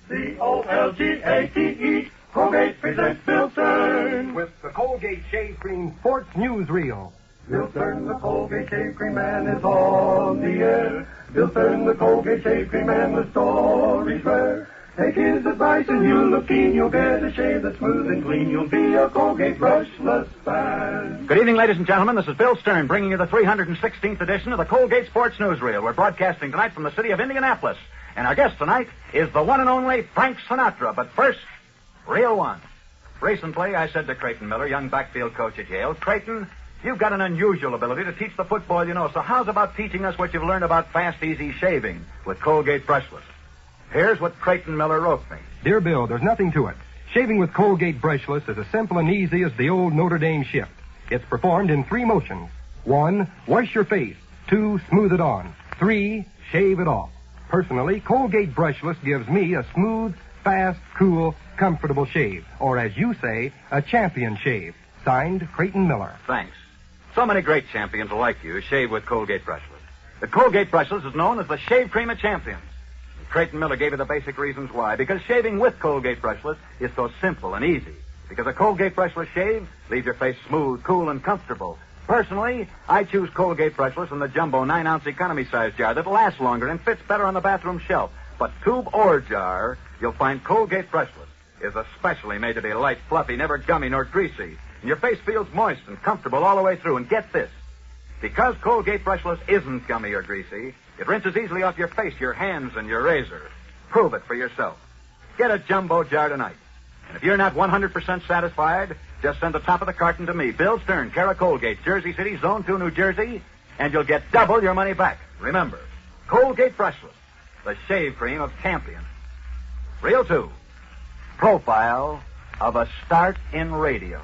Colgate, Colgate presents Bill Stern with the Colgate Shave Cream Sports Newsreel. Bill Stern, the Colgate Shave Cream Man, is on the air. Bill Stern, the Colgate Shave Cream Man, with stories rare. Take his advice and you'll look keen. You'll get a shave that's smooth and clean. You'll be a Colgate brushless fan. Good evening, ladies and gentlemen. This is Bill Stern bringing you the 316th edition of the Colgate Sports Newsreel. We're broadcasting tonight from the city of Indianapolis. And our guest tonight is the one and only Frank Sinatra. But first, Reel 1. Recently, I said to Creighton Miller, young backfield coach at Yale, Creighton, you've got an unusual ability to teach the football you know. So how's about teaching us what you've learned about fast, easy shaving with Colgate brushless? Here's what Creighton Miller wrote me. Dear Bill, there's nothing to it. Shaving with Colgate brushless is as simple and easy as the old Notre Dame shift. It's performed in 3 motions. 1, wash your face. 2, smooth it on. 3, shave it off. Personally, Colgate brushless gives me a smooth, fast, cool, comfortable shave. Or as you say, a champion shave. Signed, Creighton Miller. Thanks. So many great champions like you shave with Colgate brushless. The Colgate brushless is known as the shave cream of champions. Creighton Miller gave you the basic reasons why. Because shaving with Colgate brushless is so simple and easy. Because a Colgate brushless shave leaves your face smooth, cool, and comfortable. Personally, I choose Colgate brushless in the jumbo 9-ounce economy size jar that lasts longer and fits better on the bathroom shelf. But tube or jar, you'll find Colgate brushless is especially made to be light, fluffy, never gummy nor greasy. And your face feels moist and comfortable all the way through. And get this. Because Colgate brushless isn't gummy or greasy, it rinses easily off your face, your hands, and your razor. Prove it for yourself. Get a jumbo jar tonight. And if you're not 100% satisfied, just send the top of the carton to me, Bill Stern, care of Colgate, Jersey City, Zone 2, New Jersey, and you'll get double your money back. Remember, Colgate brushless, the shave cream of champions. Reel 2, profile of a start in radio.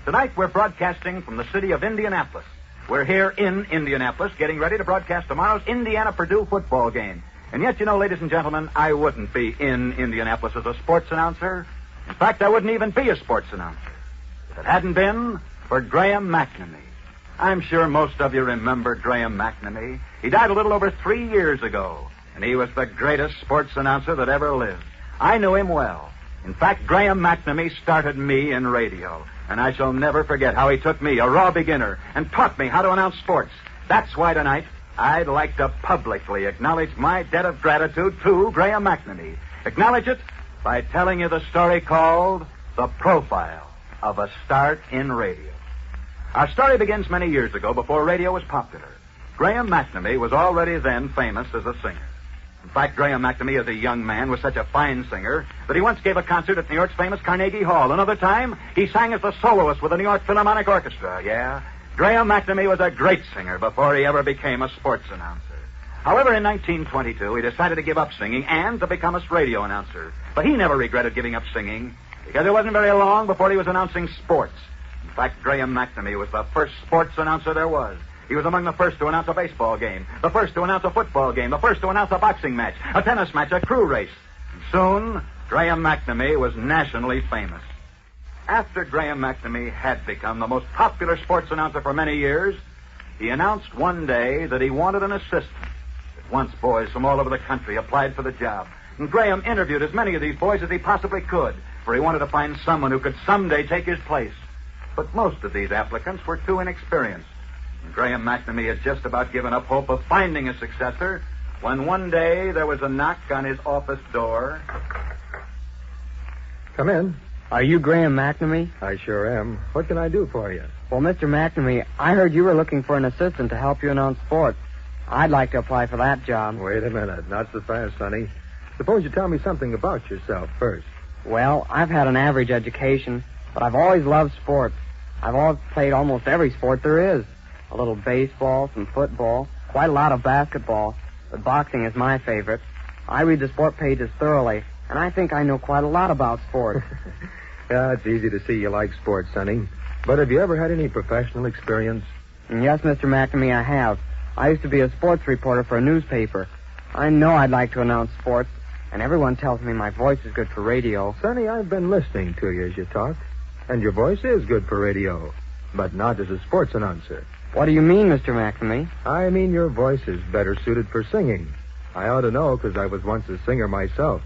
Tonight we're broadcasting from the city of Indianapolis. We're here in Indianapolis getting ready to broadcast tomorrow's Indiana-Purdue football game. And yet, you know, ladies and gentlemen, I wouldn't be in Indianapolis as a sports announcer. In fact, I wouldn't even be a sports announcer if it hadn't been for Graham McNamee. I'm sure most of you remember Graham McNamee. He died a little over 3 years ago, and he was the greatest sports announcer that ever lived. I knew him well. In fact, Graham McNamee started me in radio. And I shall never forget how he took me, a raw beginner, and taught me how to announce sports. That's why tonight I'd like to publicly acknowledge my debt of gratitude to Graham McNamee. Acknowledge it by telling you the story called The Profile of a Start in Radio. Our story begins many years ago, before radio was popular. Graham McNamee was already then famous as a singer. In fact, Graham McNamee, as a young man, was such a fine singer that he once gave a concert at New York's famous Carnegie Hall. Another time, he sang as a soloist with the New York Philharmonic Orchestra. Yeah, Graham McNamee was a great singer before he ever became a sports announcer. However, in 1922, he decided to give up singing and to become a radio announcer. But he never regretted giving up singing, because it wasn't very long before he was announcing sports. In fact, Graham McNamee was the first sports announcer there was. He was among the first to announce a baseball game, the first to announce a football game, the first to announce a boxing match, a tennis match, a crew race. And soon, Graham McNamee was nationally famous. After Graham McNamee had become the most popular sports announcer for many years, he announced one day that he wanted an assistant. At once, boys from all over the country applied for the job. And Graham interviewed as many of these boys as he possibly could, for he wanted to find someone who could someday take his place. But most of these applicants were too inexperienced. Graham McNamee had just about given up hope of finding a successor when one day there was a knock on his office door. Come in. Are you Graham McNamee? I sure am. What can I do for you? Well, Mr. McNamee, I heard you were looking for an assistant to help you announce sports. I'd like to apply for that job. Wait a minute. Not so fast, honey. Suppose you tell me something about yourself first. Well, I've had an average education, but I've always loved sports. I've always played almost every sport there is. A little baseball, some football, quite a lot of basketball, but boxing is my favorite. I read the sport pages thoroughly, and I think I know quite a lot about sports. Yeah, it's easy to see you like sports, sonny. But have you ever had any professional experience? Yes, Mr. McNamee, I have. I used to be a sports reporter for a newspaper. I know I'd like to announce sports, and everyone tells me my voice is good for radio. Sonny, I've been listening to you as you talk, and your voice is good for radio, but not as a sports announcer. What do you mean, Mr. McNamee? I mean your voice is better suited for singing. I ought to know because I was once a singer myself.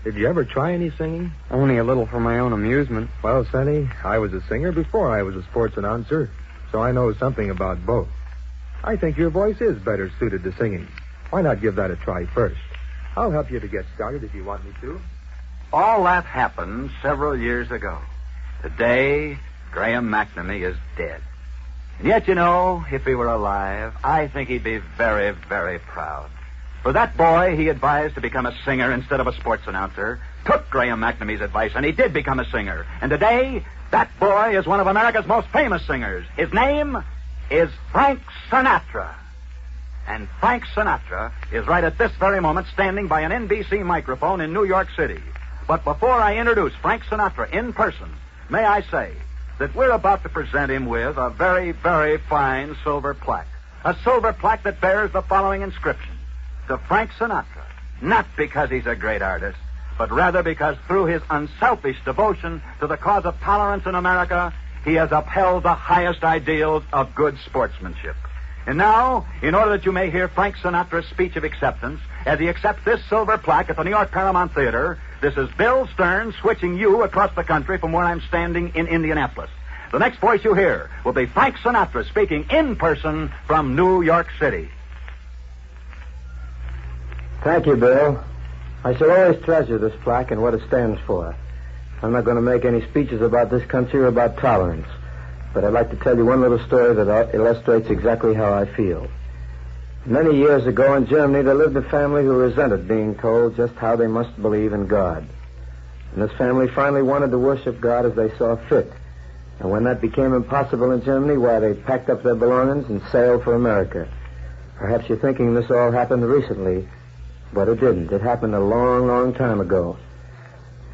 Did you ever try any singing? Only a little for my own amusement. Well, Sonny, I was a singer before I was a sports announcer, so I know something about both. I think your voice is better suited to singing. Why not give that a try first? I'll help you to get started if you want me to. All that happened several years ago. Today, Graham McNamee is dead. And yet, you know, if he were alive, I think he'd be very, very proud. For that boy he advised to become a singer instead of a sports announcer took Graham McNamee's advice, and he did become a singer. And today, that boy is one of America's most famous singers. His name is Frank Sinatra. And Frank Sinatra is right at this very moment standing by an NBC microphone in New York City. But before I introduce Frank Sinatra in person, may I say that we're about to present him with a very, very fine silver plaque. A silver plaque that bears the following inscription: to Frank Sinatra, not because he's a great artist, but rather because through his unselfish devotion to the cause of tolerance in America, he has upheld the highest ideals of good sportsmanship. And now, in order that you may hear Frank Sinatra's speech of acceptance, as he accepts this silver plaque at the New York Paramount Theater, this is Bill Stern switching you across the country from where I'm standing in Indianapolis. The next voice you hear will be Frank Sinatra speaking in person from New York City. Thank you, Bill. I shall always treasure this plaque and what it stands for. I'm not going to make any speeches about this country or about tolerance, but I'd like to tell you one little story that illustrates exactly how I feel. Many years ago in Germany, there lived a family who resented being told just how they must believe in God. And this family finally wanted to worship God as they saw fit. And when that became impossible in Germany, why, they packed up their belongings and sailed for America. Perhaps you're thinking this all happened recently, but it didn't. It happened a long, long time ago.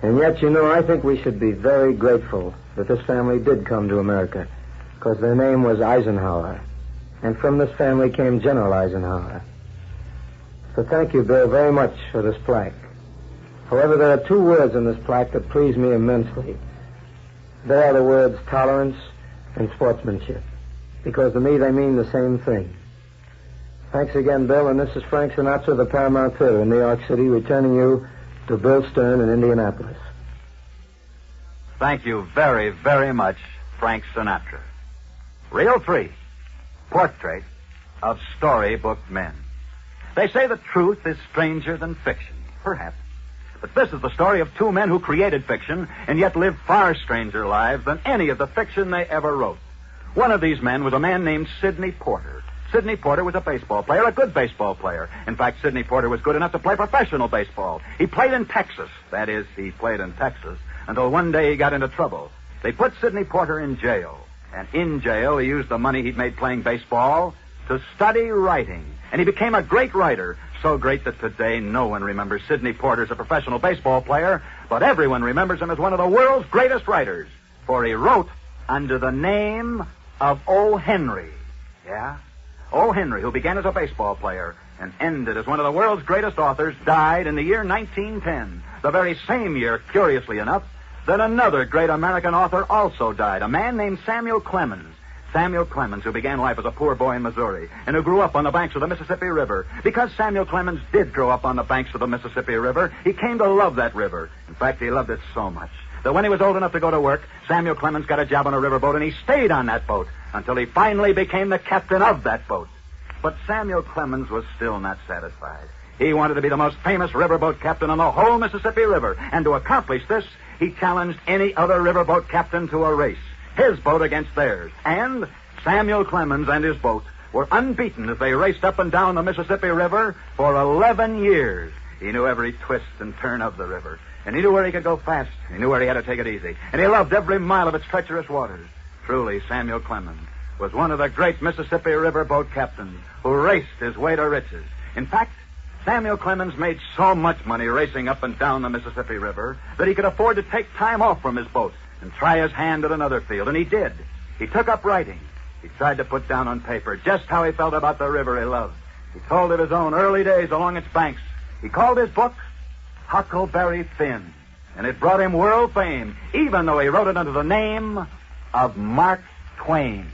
And yet, you know, I think we should be very grateful that this family did come to America, because their name was Eisenhower. And from this family came General Eisenhower. So thank you, Bill, very much for this plaque. However, there are two words in this plaque that please me immensely. They are the words tolerance and sportsmanship, because to me they mean the same thing. Thanks again, Bill, and this is Frank Sinatra of the Paramount Theater in New York City, returning you to Bill Stern in Indianapolis. Thank you very, very much, Frank Sinatra. Reel 3, Portrait of Storybook Men. They say that truth is stranger than fiction, perhaps. But this is the story of two men who created fiction and yet lived far stranger lives than any of the fiction they ever wrote. One of these men was a man named Sidney Porter. Sidney Porter was a baseball player, a good baseball player. In fact, Sidney Porter was good enough to play professional baseball. He played in Texas. That is, he played in Texas until one day he got into trouble. They put Sidney Porter in jail. And in jail, he used the money he'd made playing baseball to study writing. And he became a great writer, so great that today no one remembers Sidney Porter as a professional baseball player, but everyone remembers him as one of the world's greatest writers, for he wrote under the name of O. Henry. Yeah? O. Henry, who began as a baseball player and ended as one of the world's greatest authors, died in the year 1910, the very same year, curiously enough, that another great American author also died, a man named Samuel Clemens. Samuel Clemens, who began life as a poor boy in Missouri and who grew up on the banks of the Mississippi River. Because Samuel Clemens did grow up on the banks of the Mississippi River, he came to love that river. In fact, he loved it so much that when he was old enough to go to work, Samuel Clemens got a job on a riverboat, and he stayed on that boat until he finally became the captain of that boat. But Samuel Clemens was still not satisfied. He wanted to be the most famous riverboat captain on the whole Mississippi River, and to accomplish this, he challenged any other riverboat captain to a race. His boat against theirs. And Samuel Clemens and his boat were unbeaten as they raced up and down the Mississippi River for 11 years. He knew every twist and turn of the river. And he knew where he could go fast. He knew where he had to take it easy. And he loved every mile of its treacherous waters. Truly, Samuel Clemens was one of the great Mississippi riverboat captains who raced his way to riches. In fact, Samuel Clemens made so much money racing up and down the Mississippi River that he could afford to take time off from his boat and try his hand at another field, and he did. He took up writing. He tried to put down on paper just how he felt about the river he loved. He told of his own early days along its banks. He called his book Huckleberry Finn, and it brought him world fame, even though he wrote it under the name of Mark Twain.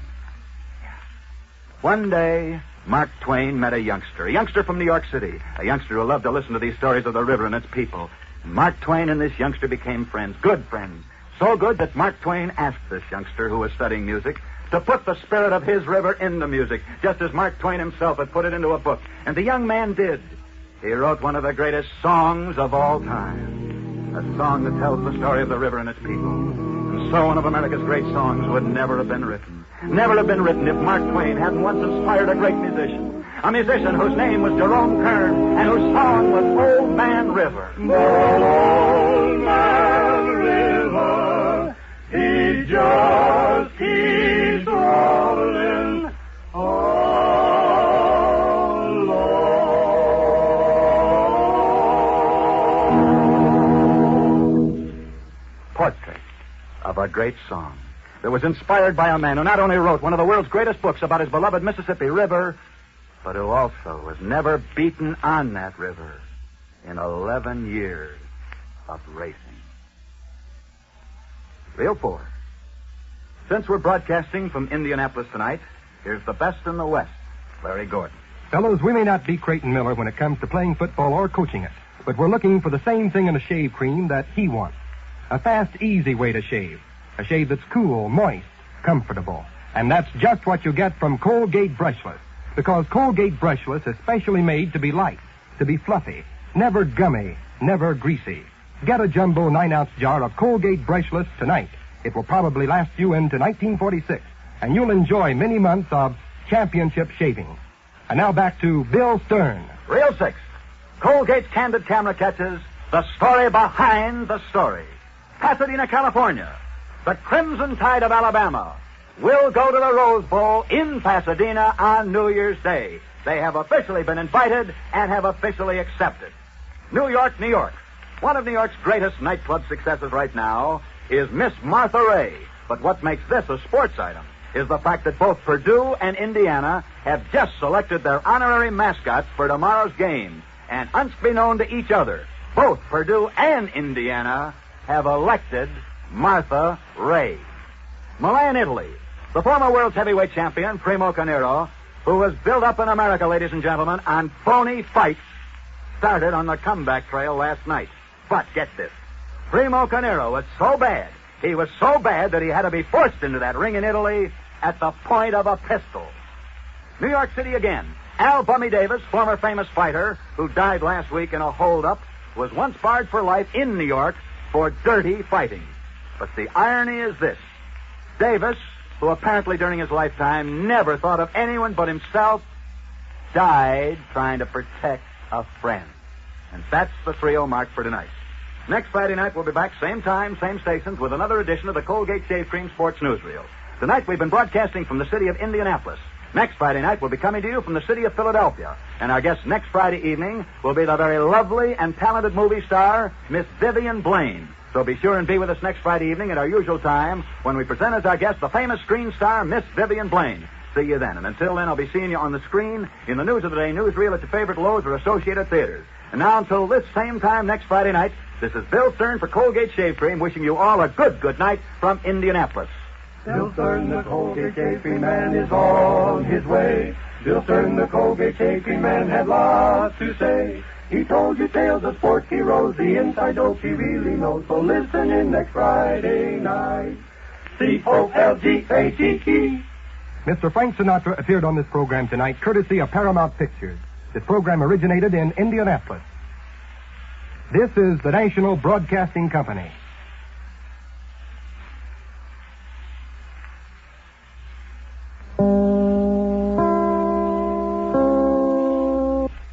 One day, Mark Twain met a youngster from New York City, a youngster who loved to listen to these stories of the river and its people. Mark Twain and this youngster became friends, good friends. So good that Mark Twain asked this youngster, who was studying music, to put the spirit of his river into music, just as Mark Twain himself had put it into a book. And the young man did. He wrote one of the greatest songs of all time, a song that tells the story of the river and its people. And so one of America's great songs would never have been written. Never have been written if Mark Twain hadn't once inspired a great musician. A musician whose name was Jerome Kern and whose song was Old Man River. Old Man River, he just keeps rolling along. Portrait of a great song that was inspired by a man who not only wrote one of the world's greatest books about his beloved Mississippi River, but who also was never beaten on that river in 11 years of racing. Reel 4. Since we're broadcasting from Indianapolis tonight, here's the best in the West, Larry Gordon. Fellows, we may not be Creighton Miller when it comes to playing football or coaching it, but we're looking for the same thing in a shave cream that he wants. A fast, easy way to shave. A shave that's cool, moist, comfortable. And that's just what you get from Colgate Brushless. Because Colgate Brushless is specially made to be light, to be fluffy, never gummy, never greasy. Get a jumbo 9-ounce jar of Colgate Brushless tonight. It will probably last you into 1946, and you'll enjoy many months of championship shaving. And now back to Bill Stern. Reel 6. Colgate's candid camera catches the story behind the story. Pasadena, California. The Crimson Tide of Alabama will go to the Rose Bowl in Pasadena on New Year's Day. They have officially been invited and have officially accepted. New York, New York. One of New York's greatest nightclub successes right now is Miss Martha Ray. But what makes this a sports item is the fact that both Purdue and Indiana have just selected their honorary mascots for tomorrow's game. And unbeknown to each other, both Purdue and Indiana have elected Martha Ray. Milan, Italy. The former world's heavyweight champion, Primo Carnero, who was built up in America, ladies and gentlemen, on phony fights, started on the comeback trail last night. But get this. Primo Carnero was so bad, he was so bad that he had to be forced into that ring in Italy at the point of a pistol. New York City again. Al Bummy Davis, former famous fighter, who died last week in a holdup, was once barred for life in New York for dirty fighting. But the irony is this. Davis, who apparently during his lifetime never thought of anyone but himself, died trying to protect a friend. And that's the 3-0 mark for tonight. Next Friday night, we'll be back, same time, same stations, with another edition of the Colgate Shave Cream Sports Newsreel. Tonight, we've been broadcasting from the city of Indianapolis. Next Friday night, we'll be coming to you from the city of Philadelphia. And our guest next Friday evening will be the very lovely and talented movie star, Miss Vivian Blaine. So be sure and be with us next Friday evening at our usual time when we present as our guest the famous screen star, Miss Vivian Blaine. See you then. And until then, I'll be seeing you on the screen in the News of the Day newsreel at your favorite Lowe's or Associated Theaters. And now until this same time next Friday night, this is Bill Stern for Colgate Shave Cream, wishing you all a good night from Indianapolis. Bill Stern, the Colgate Shave Cream man, is on his way. Bill Stern, the Colgate Shave Cream man, had lots to say. He told you tales of sports heroes, the inside dope he really knows. So listen in next Friday night. C-O-L-G-A-T-E. Mr. Frank Sinatra appeared on this program tonight, courtesy of Paramount Pictures. This program originated in Indianapolis. This is the National Broadcasting Company.